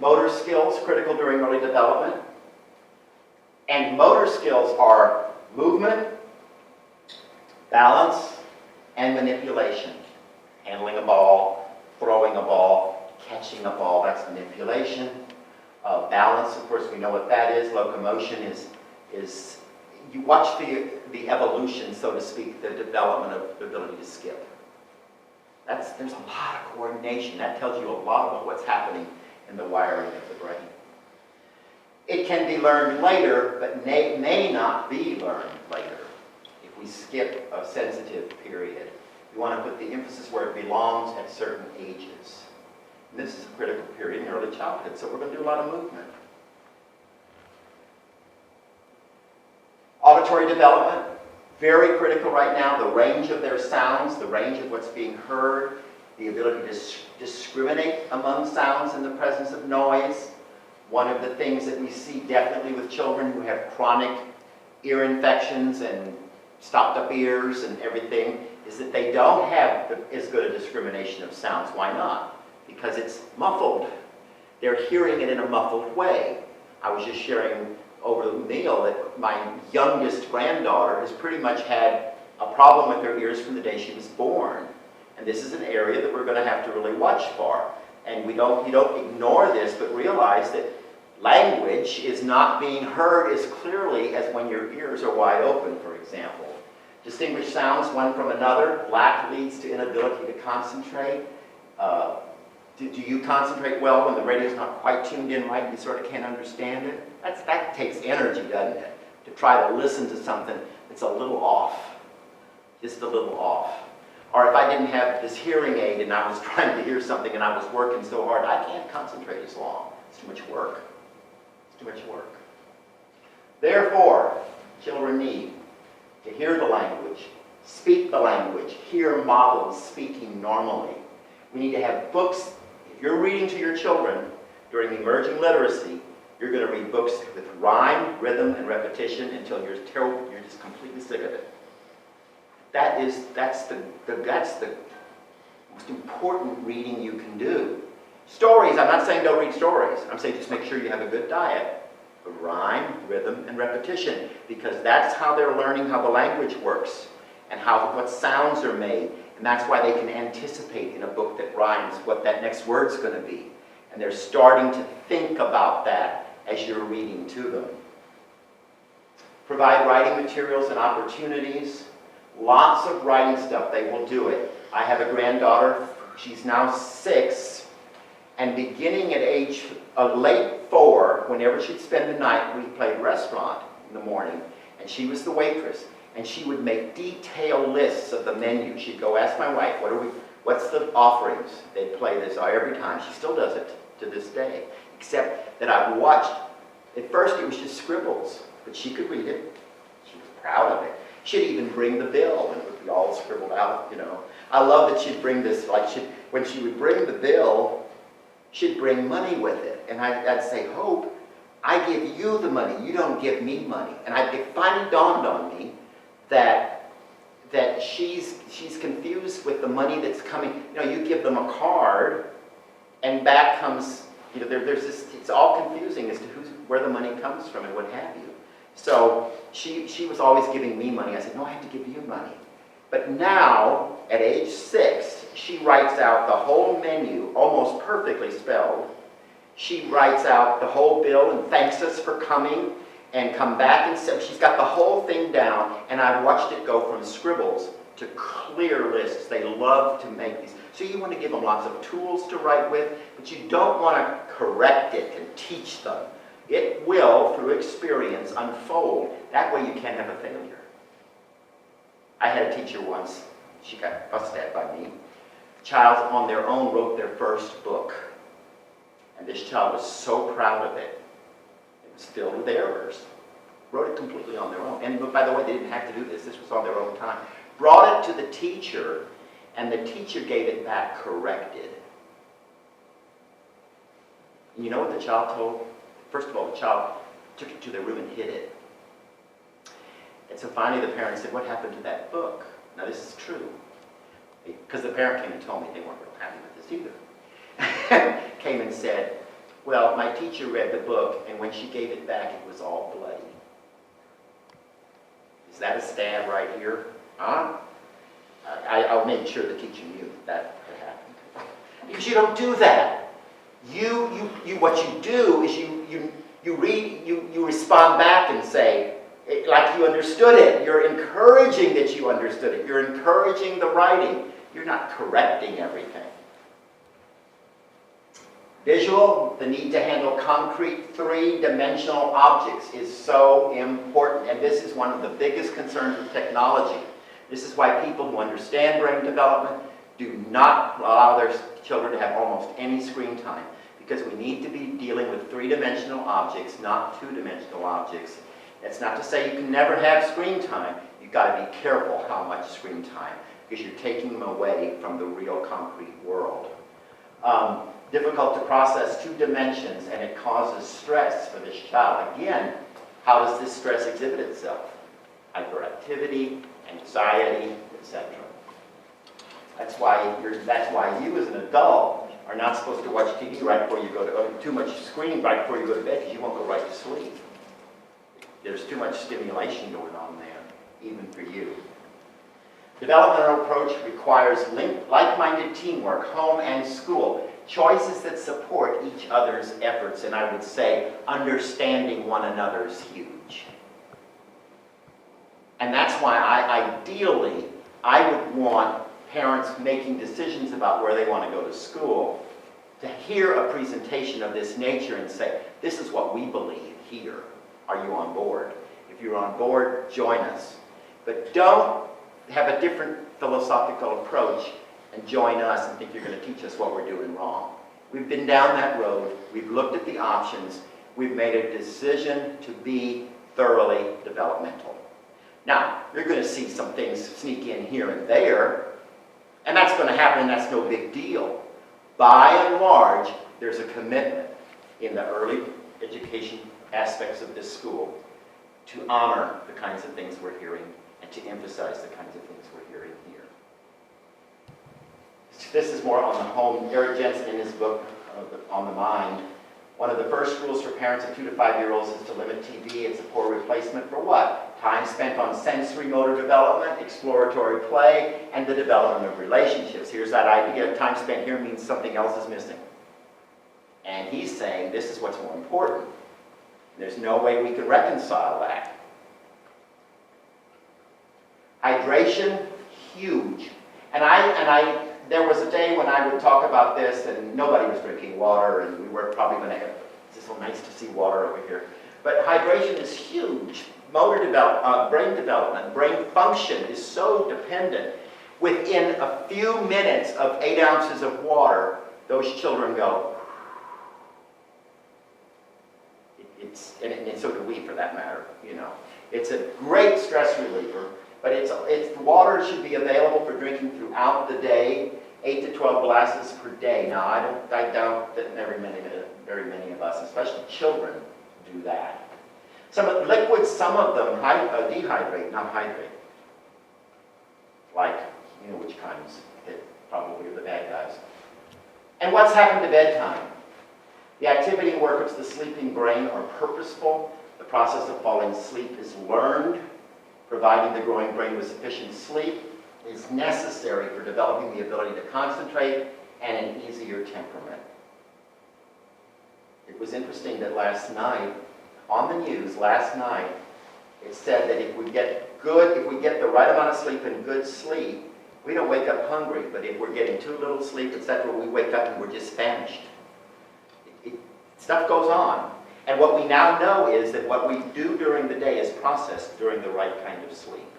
motor skills critical during early development. And motor skills are movement, balance, and manipulation. Handling a ball, throwing a ball, catching a ball, that's manipulation. Balance, of course, we know what that is. Locomotion is you watch the evolution, so to speak, the development of the ability to skip. There's a lot of coordination. That tells you a lot about what's happening in the wiring of the brain. It can be learned later, but may not be learned later if we skip a sensitive period. We want to put the emphasis where it belongs at certain ages. And this is a critical period in early childhood, so we're going to do a lot of movement. Auditory development, very critical right now. The range of their sounds, the range of what's being heard, the ability to discriminate among sounds in the presence of noise. One of the things that we see definitely with children who have chronic ear infections and stopped up ears and everything is that they don't have as good a discrimination of sounds. Why not? Because it's muffled. They're hearing it in a muffled way. I was just sharing over the meal that my youngest granddaughter has pretty much had a problem with her ears from the day she was born. And this is an area that we're going to have to really watch for. And you don't ignore this, but realize that language is not being heard as clearly as when your ears are wide open, for example. Distinguish sounds one from another. Lack leads to inability to concentrate. Do you concentrate well when the radio's not quite tuned in right and you sort of can't understand it? That takes energy, doesn't it? To try to listen to something that's a little off. Just a little off. Or if I didn't have this hearing aid and I was trying to hear something and I was working so hard, I can't concentrate as long. It's too much work. It's too much work. Therefore, children need to hear the language, speak the language, hear models speaking normally. We need to have books. If you're reading to your children during emerging literacy, you're going to read books with rhyme, rhythm, and repetition until you're just completely sick of it. That's the most important reading you can do. Stories, I'm not saying don't read stories. I'm saying just make sure you have a good diet. Rhyme, rhythm, and repetition, because that's how they're learning how the language works and what sounds are made. And that's why they can anticipate in a book that rhymes what that next word's going to be. And they're starting to think about that as you're reading to them. Provide writing materials and opportunities. Lots of writing stuff. They will do it. I have a granddaughter. She's now 6. And beginning at age late 4, whenever she'd spend the night, we played restaurant in the morning. And she was the waitress. And she would make detailed lists of the menu. She'd go ask my wife, what's the offerings? They'd play this every time. She still does it to this day. Except that I've watched, at first it was just scribbles, but she could read it. She was proud of it. She'd even bring the bill, and it would be all scribbled out, you know. I love that she'd bring this, when she would bring the bill, she'd bring money with it. And I'd say, Hope, I give you the money, you don't give me money. And it finally dawned on me that she's confused with the money that's coming. You know, you give them a card, and back comes, you know, there's this, it's all confusing as to where the money comes from and what have you. So she was always giving me money. I said, no, I have to give you money. But now, at age 6, she writes out the whole menu, almost perfectly spelled. She writes out the whole bill and thanks us for coming and come back and say, she's got the whole thing down, and I've watched it go from scribbles to clear lists. They love to make these. So you want to give them lots of tools to write with, but you don't want to correct it and teach them. It will, through experience, unfold. That way you can't have a failure. I had a teacher once. she got fussed at by me. Child on their own wrote their first book. And this child was so proud of it. It was filled with errors. Wrote it completely on their own. And by the way, they didn't have to do this. This was on their own time. Brought it to the teacher, and the teacher gave it back corrected. And you know what the child told? First of all, the child took it to their room and hid it. And so finally the parent said, what happened to that book? Now this is true. Because the parent came and told me they weren't real happy with this either. Came and said, well, my teacher read the book, and when she gave it back, it was all bloody. Is that a stab right here? Huh? I'll make sure the teacher knew that had happened. Because you don't do that. What you do is you respond back and say, like you understood it. You're encouraging that you understood it. You're encouraging the writing. You're not correcting everything. Visual, the need to handle concrete, three-dimensional objects is so important. And this is one of the biggest concerns with technology. This is why people who understand brain development do not allow their children to have almost any screen time. Because we need to be dealing with three-dimensional objects, not two-dimensional objects. That's not to say you can never have screen time. You've got to be careful how much screen time, because you're taking them away from the real concrete world. Difficult to process 2 dimensions, and it causes stress for this child. Again, how does this stress exhibit itself? Hyperactivity, anxiety, etc. That's why you as an adult are not supposed to watch TV right before you go to, too much screen right before you go to bed, because you won't go right to sleep. There's too much stimulation going on there, even for you. Developmental approach requires like-minded teamwork, home and school, choices that support each other's efforts, and I would say understanding one another is huge. And that's why ideally, I would want parents making decisions about where they want to go to school to hear a presentation of this nature and say, this is what we believe here. Are you on board? If you're on board, join us. But don't have a different philosophical approach and join us and think you're going to teach us what we're doing wrong. We've been down that road. We've looked at the options. We've made a decision to be thoroughly developmental. Now, you're going to see some things sneak in here and there, and that's going to happen, and that's no big deal. By and large, there's a commitment in the early education aspects of this school to honor the kinds of things we're hearing and to emphasize the kinds of things we're hearing here. This is more on the home. Eric Jensen, in his book, On the Mind, one of the first rules for parents of 2 to 5-year-olds is to limit TV. It's a poor replacement for what? Time spent on sensory motor development, exploratory play, and the development of relationships. Here's that idea. Time spent here means something else is missing. And he's saying this is what's more important. There's no way we can reconcile that. Hydration, huge. And there was a day when I would talk about this and nobody was drinking water, and we were probably going to have, it's so nice to see water over here. But hydration is huge. Motor development, brain development, brain function is so dependent. Within a few minutes of 8 ounces of water, those children go. And so do we, for that matter. You know, it's a great stress reliever, but water should be available for drinking throughout the day, 8 to 12 glasses per day. Now, I doubt that very many of us, especially children, do that. Some liquids, some of them dehydrate, not hydrate. Like, you know which kinds that probably are the bad guys. And what's happened to bedtime? The activity and work of the sleeping brain are purposeful. The process of falling asleep is learned. Providing the growing brain with sufficient sleep is necessary for developing the ability to concentrate and an easier temperament. It was interesting that last night, on the news last night, it said that if we get the right amount of sleep and good sleep, we don't wake up hungry, but if we're getting too little sleep, etc., we wake up and we're just famished. Stuff goes on. And what we now know is that what we do during the day is processed during the right kind of sleep.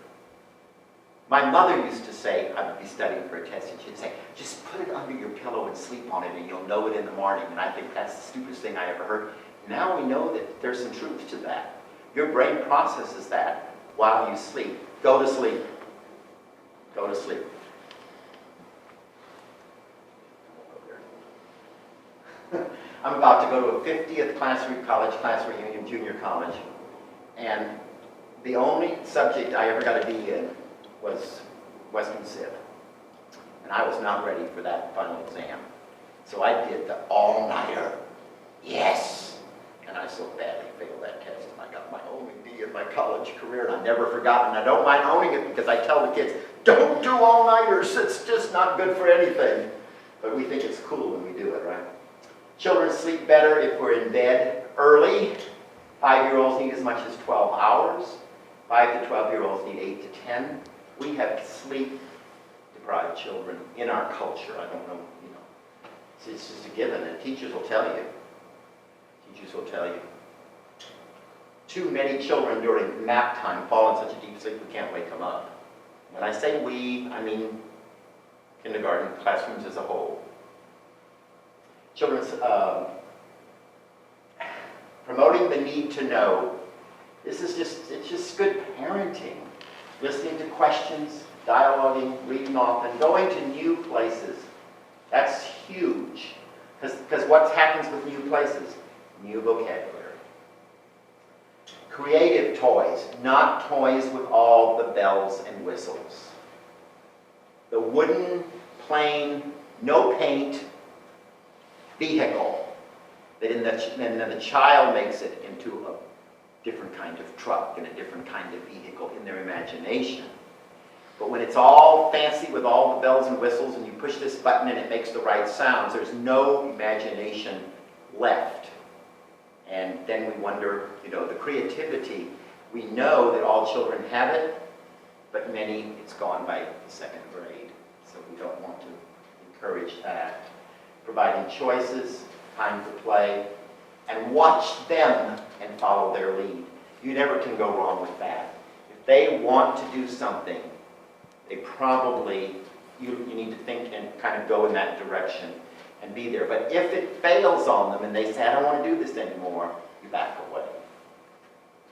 My mother used to say, I would be studying for a test, and she'd say, just put it under your pillow and sleep on it, and you'll know it in the morning. And I think that's the stupidest thing I ever heard. Now we know that there's some truth to that. Your brain processes that while you sleep. Go to sleep. Go to sleep. I'm about to go to a 50th college class reunion, junior college, and the only subject I ever got a D in was Western Civ. And I was not ready for that final exam. So I did the all-nighter. Yes! And I so badly failed that test, and I got my only D in my college career, and I've never forgotten. I don't mind owning it because I tell the kids, don't do all-nighters. It's just not good for anything. But we think it's cool when we do it, right? Children sleep better if we're in bed early. 5-year-olds need as much as 12 hours. 5 to 12-year-olds need 8 to 10. We have sleep-deprived children in our culture. I don't know, it's just a given, and teachers will tell you. Teachers will tell you. Too many children during nap time fall in such a deep sleep we can't wake them up. When I say we, I mean kindergarten classrooms as a whole. Children's promoting the need to know. It's just good parenting. Listening to questions, dialoguing, reading often, going to new places. That's huge. Because what happens with new places? New vocabulary. Creative toys, not toys with all the bells and whistles. The wooden, plain, no paint vehicle and then the child makes it into a different kind of truck and a different kind of vehicle in their imagination. But when it's all fancy with all the bells and whistles and you push this button and it makes the right sounds, there's no imagination left. And then we wonder, the creativity, we know that all children have it, but many, it's gone by the second grade. So we don't want to encourage that. Providing choices, time to play, and watch them and follow their lead. You never can go wrong with that. If they want to do something, they probably, you need to think and kind of go in that direction and be there. But if it fails on them and they say, I don't want to do this anymore, you back away.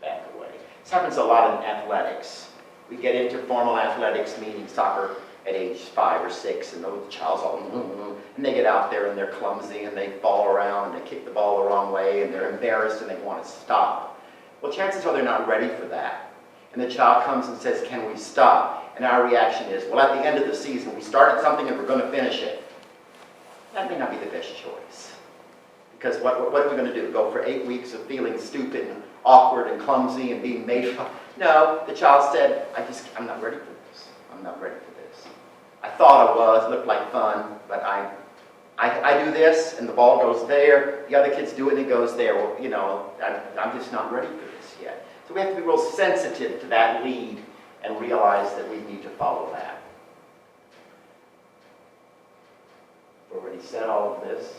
Back away. This happens a lot in athletics. We get into formal athletics, meaning soccer, at age 5 or 6, and the child's all, and they get out there and they're clumsy and they fall around and they kick the ball the wrong way and they're embarrassed and they want to stop. Well, chances are they're not ready for that. And the child comes and says, can we stop? And our reaction is, well, at the end of the season, we started something and we're going to finish it. That may not be the best choice. Because what are we going to do? Go for 8 weeks of feeling stupid and awkward and clumsy and being made fun? No, the child said, I'm not ready for this. I'm not ready for this. I thought I was, looked like fun, but I do this and the ball goes there, the other kids do it and it goes there. Well, I'm just not ready for this yet. So we have to be real sensitive to that lead and realize that we need to follow that. I've already said all of this.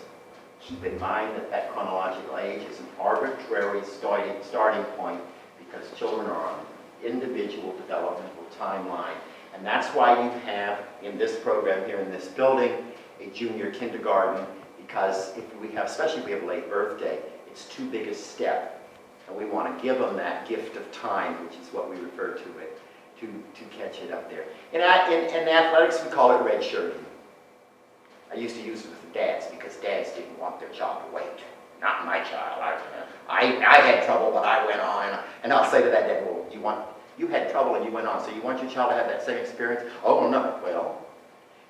Keep in mind that chronological age is an arbitrary starting point because children are on an individual developmental timeline. And that's why you have, in this program here in this building, a junior kindergarten, because especially if we have a late birthday, it's too big a step. And we want to give them that gift of time, which is what we refer to it, to catch it up there. In athletics, we call it red shirting. I used to use it with the dads because dads didn't want their child to wait. Not my child. I had trouble, but I went on. And I'll say to that dad, well, you had trouble and you went on, so you want your child to have that same experience? Oh, no. Well,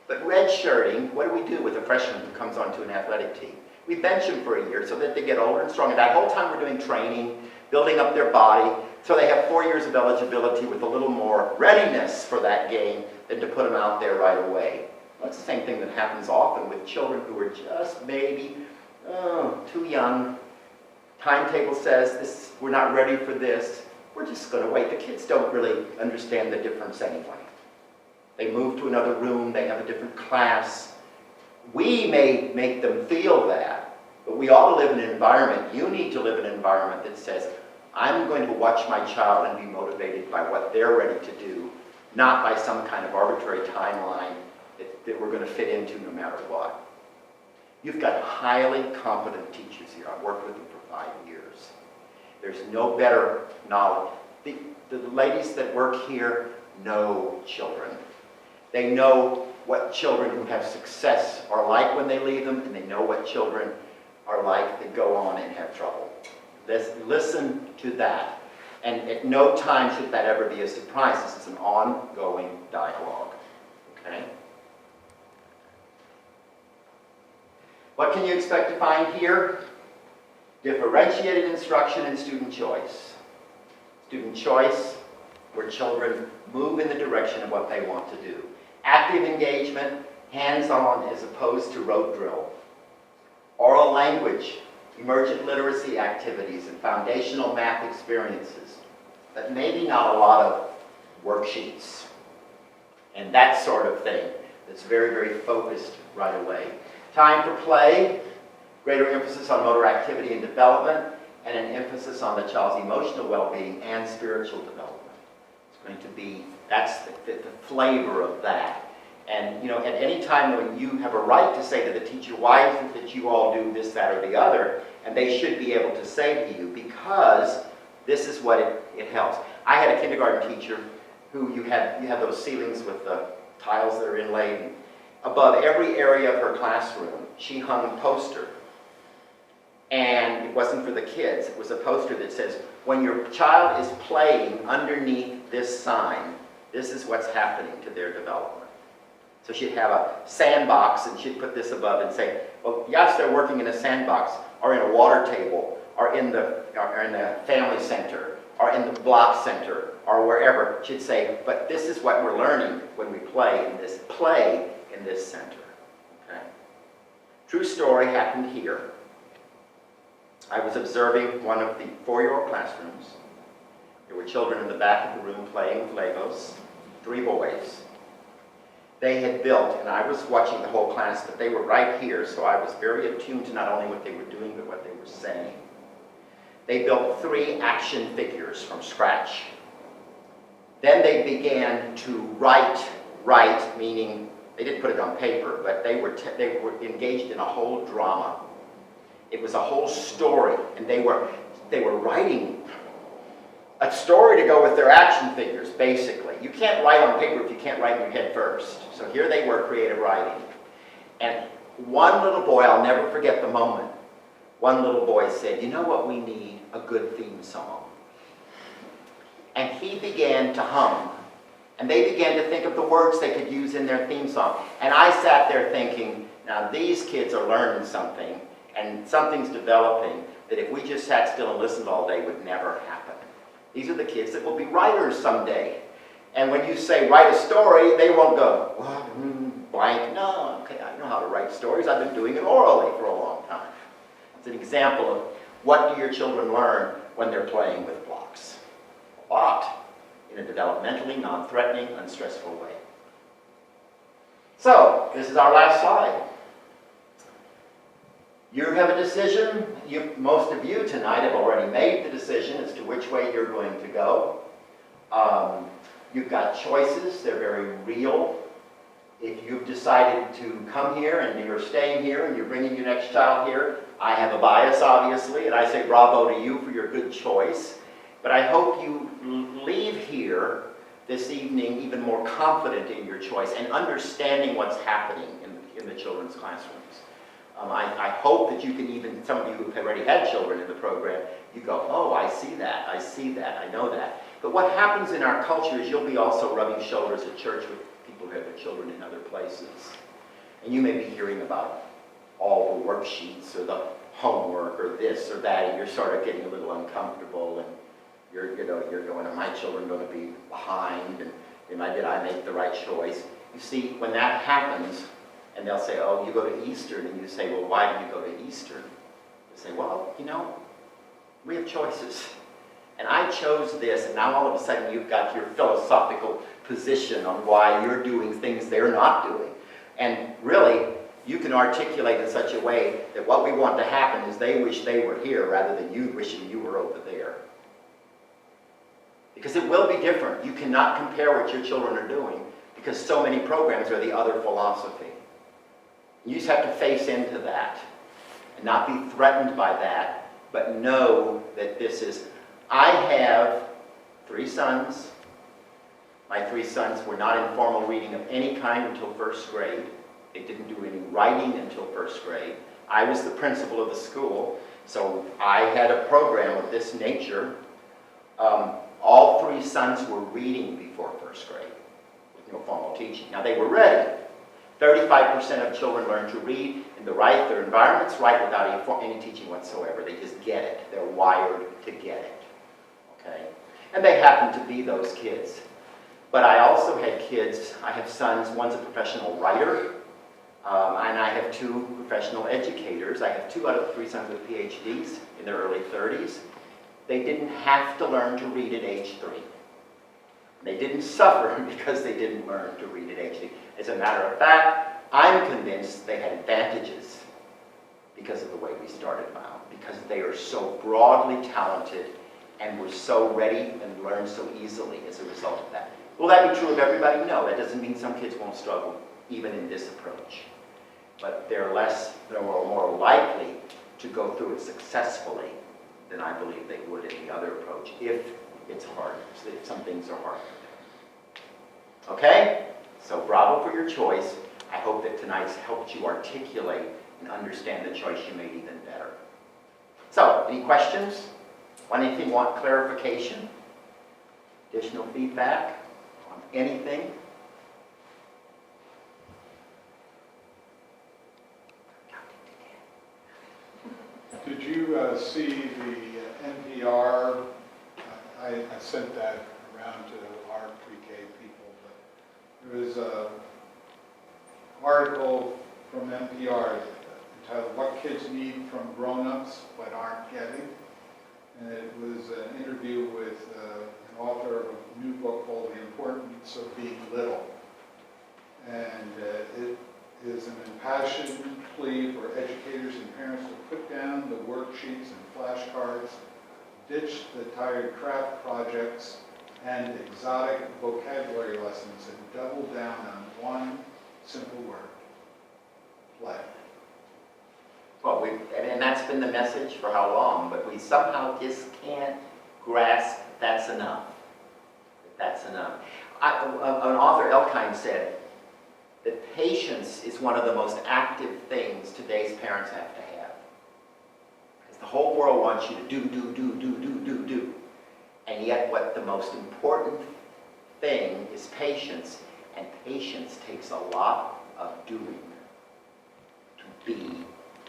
but red shirting, what do we do with a freshman who comes onto an athletic team? We bench them for a year so that they get older and stronger. That whole time we're doing training, building up their body, so they have 4 years of eligibility with a little more readiness for that game than to put them out there right away. Well, it's the same thing that happens often with children who are just maybe too young. Timetable says we're not ready for this. We're just going to wait. The kids don't really understand the difference anyway. They move to another room. They have a different class. We may make them feel that, but we all live in an environment. You need to live in an environment that says, I'm going to watch my child and be motivated by what they're ready to do not by some kind of arbitrary timeline that we're going to fit into no matter what. You've got highly competent teachers here. I've worked with them for 5 years. There's no better knowledge. The ladies that work here know children. They know what children who have success are like when they leave them, and they know what children are like that go on and have trouble. Listen to that. And at no time should that ever be a surprise. This is an ongoing dialogue. Okay? What can you expect to find here? Differentiated instruction and student choice. Student choice, where children move in the direction of what they want to do. Active engagement, hands-on as opposed to rote drill. Oral language, emergent literacy activities, and foundational math experiences. But maybe not a lot of worksheets and that sort of thing. That's very, very focused right away. Time for play, greater emphasis on motor activity and development, and an emphasis on the child's emotional well-being and spiritual development. It's going to be, that's the flavor of that. And, you know, at any time when you have a right to say to the teacher, why is it that you all do this, that, or the other, and they should be able to say to you, because this is what it helps. I had a kindergarten teacher who you had those ceilings with the tiles that are inlaid. Above every area of her classroom, she hung a poster. And it wasn't for the kids. It was a poster that says, when your child is playing underneath this sign, this is what's happening to their development. So she'd have a sandbox, and she'd put this above and say, well, yes, they're working in a sandbox, or in a water table, or in the family center, or in the block center, or wherever. She'd say, but this is what we're learning when we play in this center. Okay? True story happened here. I was observing one of the 4-year-old classrooms. There were children in the back of the room playing with Legos, 3 boys. They had built, and I was watching the whole class, but they were right here, so I was very attuned to not only what they were doing, but what they were saying. They built 3 action figures from scratch. Then they began to write, meaning they didn't put it on paper, but they were engaged in a whole drama. It was a whole story, and they were writing a story to go with their action figures, basically. You can't write on paper if you can't write in your head first. So here they were, creative writing. And one little boy, I'll never forget the moment, one little boy said, you know what we need? A good theme song. And he began to hum. And they began to think of the words they could use in their theme song. And I sat there thinking, now these kids are learning something, and something's developing that if we just sat still and listened all day would never happen. These are the kids that will be writers someday. And when you say write a story, they won't go, what? Blank. No, okay, I know how to write stories. I've been doing it orally for a long time. It's an example of what do your children learn when they're playing with blocks. A lot, in a developmentally, non-threatening, unstressful way. So, this is our last slide. You have a decision. Most of you tonight have already made the decision as to which way you're going to go. You've got choices. They're very real. If you've decided to come here and you're staying here and you're bringing your next child here, I have a bias, obviously, and I say bravo to you for your good choice. But I hope you leave here this evening even more confident in your choice and understanding what's happening in the children's classrooms. I hope that you can even, some of you who've already had children in the program, you go, oh, I see that, I know that. But what happens in our culture is you'll be also rubbing shoulders at church with people who have their children in other places. And you may be hearing about all the worksheets or the homework or this or that, and you're sort of getting a little uncomfortable, and you're going, are my children going to be behind, and did I make the right choice? You see, when that happens, and they'll say, oh, you go to Eastern, and you say, well, why do you go to Eastern? They say, well, we have choices. And I chose this, and now all of a sudden you've got your philosophical position on why you're doing things they're not doing. And really, you can articulate in such a way that what we want to happen is they wish they were here rather than you wishing you were over there. Because it will be different. You cannot compare what your children are doing because so many programs are the other philosophy. You just have to face into that and not be threatened by that, but know that this is, I have 3 sons. My 3 sons were not in formal reading of any kind until 1st grade. They didn't do any writing until 1st grade. I was the principal of the school, so I had a program of this nature. All 3 sons were reading before 1st grade with no formal teaching. Now they were ready. 35% of children learn to read in their environment's right without any teaching whatsoever. They just get it. They're wired to get it. Okay? And they happen to be those kids. But I also had kids, I have sons, one's a professional writer, and I have 2 professional educators. I have 2 out of 3 sons with PhDs in their early 30s. They didn't have to learn to read at age 3. They didn't suffer because they didn't learn to read at age 3. As a matter of fact, I'm convinced they had advantages because of the way we started them out, because they are so broadly talented and were so ready and learned so easily as a result of that. Will that be true of everybody? No, that doesn't mean some kids won't struggle, even in this approach. But they're more likely to go through it successfully than I believe they would in the other approach, if it's hard, if some things are hard. Okay? So bravo for your choice. I hope that tonight's helped you articulate and understand the choice you made even better. So, any questions? Want clarification? Additional feedback on anything? Did you see the NPR? I sent that around to our pre-K people, but there was an article from NPR entitled "What Kids Need from Grown-Ups But Aren't Getting," and it was an interview with an author of a new book called "The Importance of Being Little," and it is an impassioned plea for educators and parents to put down the worksheets and flashcards, ditch the tired craft projects and exotic vocabulary lessons, and double down on one simple word: play. Well, and that's been the message for how long, but we somehow just can't grasp that's enough. That's enough. An author, Elkind, said that patience is one of the most active things today's parents have to have. Because the whole world wants you to do. And yet what the most important thing is patience, and patience takes a lot of doing to be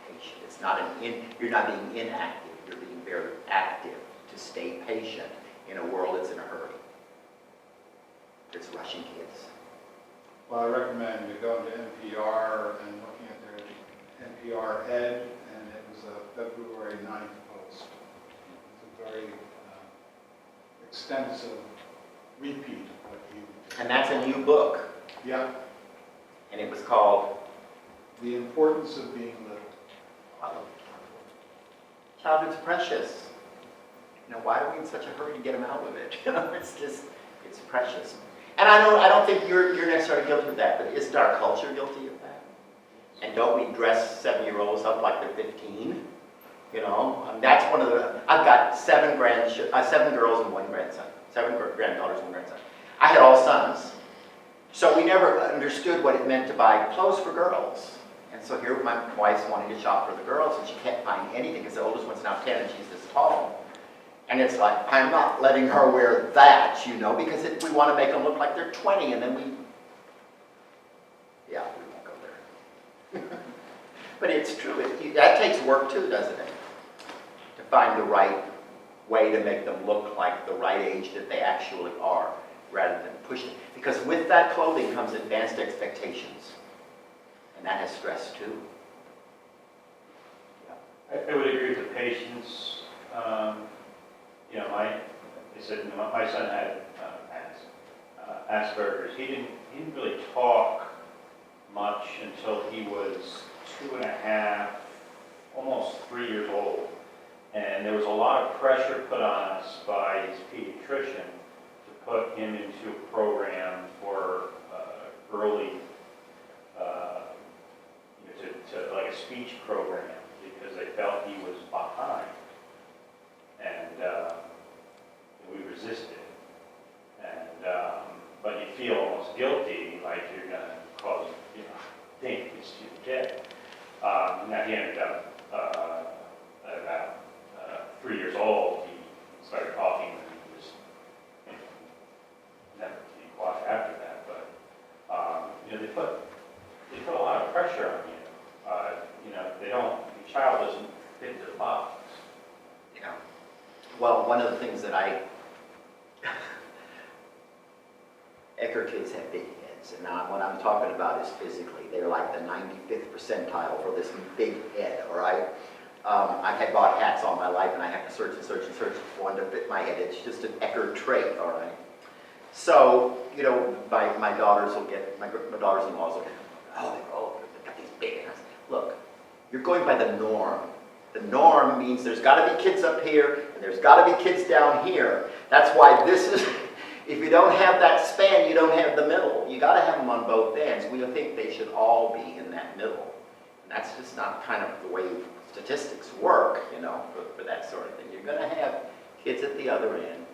patient. It's not you're not being inactive, you're being very active to stay patient in a world that's in a hurry. It's rushing kids. Well, I recommend going to NPR and looking at their NPR Ed, and it was a February 9th post. It's a very extensive repeat of what you did. And that's a new book. Yeah. And it was called The Importance of Being Little. Childhood's Precious. You know, why are we in such a hurry to get them out with it? You know, it's precious. And I don't think you're necessarily guilty of that, but isn't our culture guilty of that? And don't we dress 7-year-olds up like they're 15? You know, that's one of the. I've got 7 girls and 1 grandson, 7 granddaughters and 1 grandson. I had all sons, so we never understood what it meant to buy clothes for girls. And so here my wife's wanting to shop for the girls, and she can't find anything because the oldest one's now 10 and she's this tall. And it's like, I'm not letting her wear that, you know, because we want to make them look like they're 20, and then we won't go there. But it's true. That takes work too, doesn't it? To find the right way to make them look like the right age that they actually are, rather than pushing. Because with that clothing comes advanced expectations. And that has stress too. Yeah. I would agree with the patience. You know, my son had Asperger's. He didn't really talk much until he was 2.5, almost 3 years old. And there was a lot of pressure put on us by his pediatrician put him into a program for early, like a speech program, because they felt he was behind. And we resisted. And, but you feel almost guilty, like you're going to cause, think it's to the kid. Now he ended up, at about 3 years old, he started talking, and he was, never to be quiet after that. But they put a lot of pressure on you. Your child doesn't fit the box. Yeah. Well, one of the things that Ecker kids have big heads, and now what I'm talking about is physically. They're like the 95th percentile for this big head, all right? I've had bought hats all my life, and I have to search and search and search for one to fit my head. It's just an Ecker trait, all right? So, my daughters will get, my daughters-in-laws will get, they've got these big heads. Look, you're going by the norm. The norm means there's got to be kids up here, and there's got to be kids down here. That's why this is, if you don't have that span, you don't have the middle. You got to have them on both ends. We think they should all be in that middle. And that's just not kind of the way statistics work, for that sort of thing. You're going to have kids at the other end.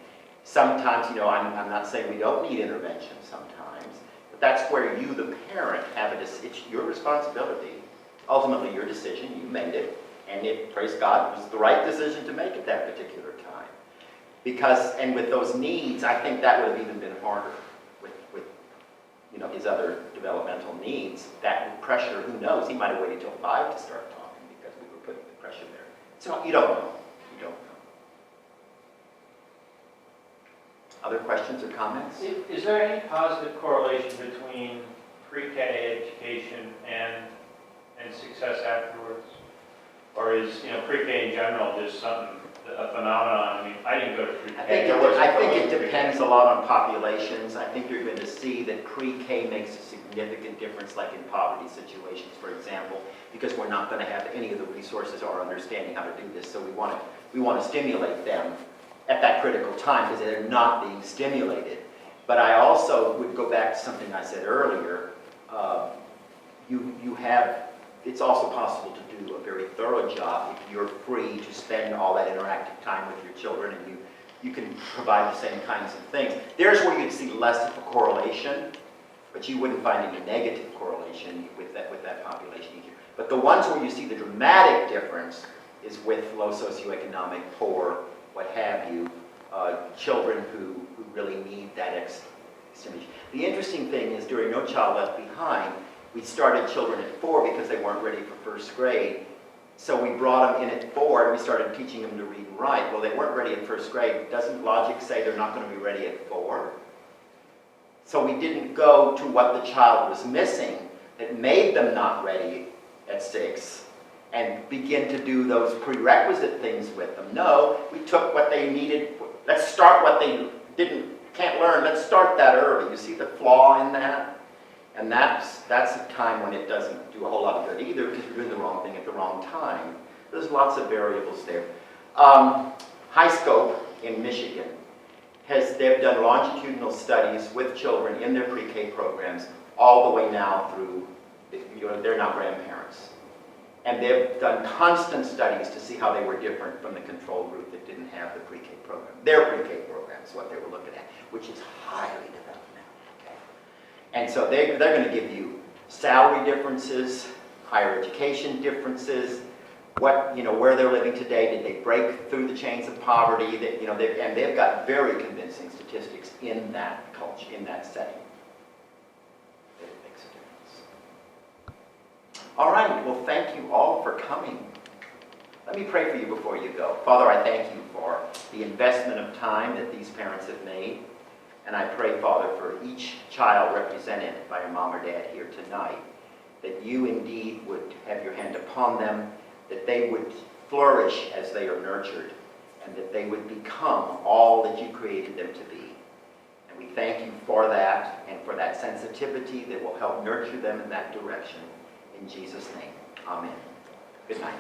Sometimes, I'm not saying we don't need intervention sometimes, but that's where you, the parent, it's your responsibility. Ultimately, your decision, you made it. And it, praise God, was the right decision to make at that particular time. And with those needs, I think that would have even been harder with his other developmental needs. That pressure, who knows, he might have waited till 5 to start talking because we were putting the pressure there. So you don't know. You don't know. Other questions or comments? Is there any positive correlation between pre-K education and success afterwards? Or is, pre-K in general just a phenomenon? I didn't go to pre-K. I think it depends a lot on populations. I think you're going to see that pre-K makes a significant difference, like in poverty situations, for example, because we're not going to have any of the resources or understanding how to do this. So we want to stimulate them at that critical time because they're not being stimulated. But I also would go back to something I said earlier. It's also possible to do a very thorough job if you're free to spend all that interactive time with your children and you can provide the same kinds of things. There's where you'd see less of a correlation, but you wouldn't find any negative correlation with that population either. But the ones where you see the dramatic difference is with low socioeconomic, poor, what have you, children who really need that stimulation. The interesting thing is during No Child Left Behind, we started children at 4 because they weren't ready for first grade. So we brought them in at 4 and we started teaching them to read and write. Well, they weren't ready at first grade. Doesn't logic say they're not going to be ready at 4? So we didn't go to what the child was missing that made them not ready at 6 and begin to do those prerequisite things with them. No, we took what they needed. Let's start what they can't learn. Let's start that early. You see the flaw in that? And that's a time when it doesn't do a whole lot of good either because you're doing the wrong thing at the wrong time. There's lots of variables there. HighScope in Michigan they've done longitudinal studies with children in their pre-K programs all the way now through, they're now grandparents. And they've done constant studies to see how they were different from the control group that didn't have the pre-K program. Their pre-K program is what they were looking at, which is highly developmental. And so they're going to give you salary differences, higher education differences, where they're living today. Did they break through the chains of poverty? And they've got very convincing statistics in that culture, in that setting. It makes a difference. All right. Well, thank you all for coming. Let me pray for you before you go. Father, I thank you for the investment of time that these parents have made. And I pray, Father, for each child represented by a mom or dad here tonight, that you indeed would have your hand upon them, that they would flourish as they are nurtured, and that they would become all that you created them to be. And we thank you for that, and for that sensitivity that will help nurture them in that direction. In Jesus' name, amen. Good night.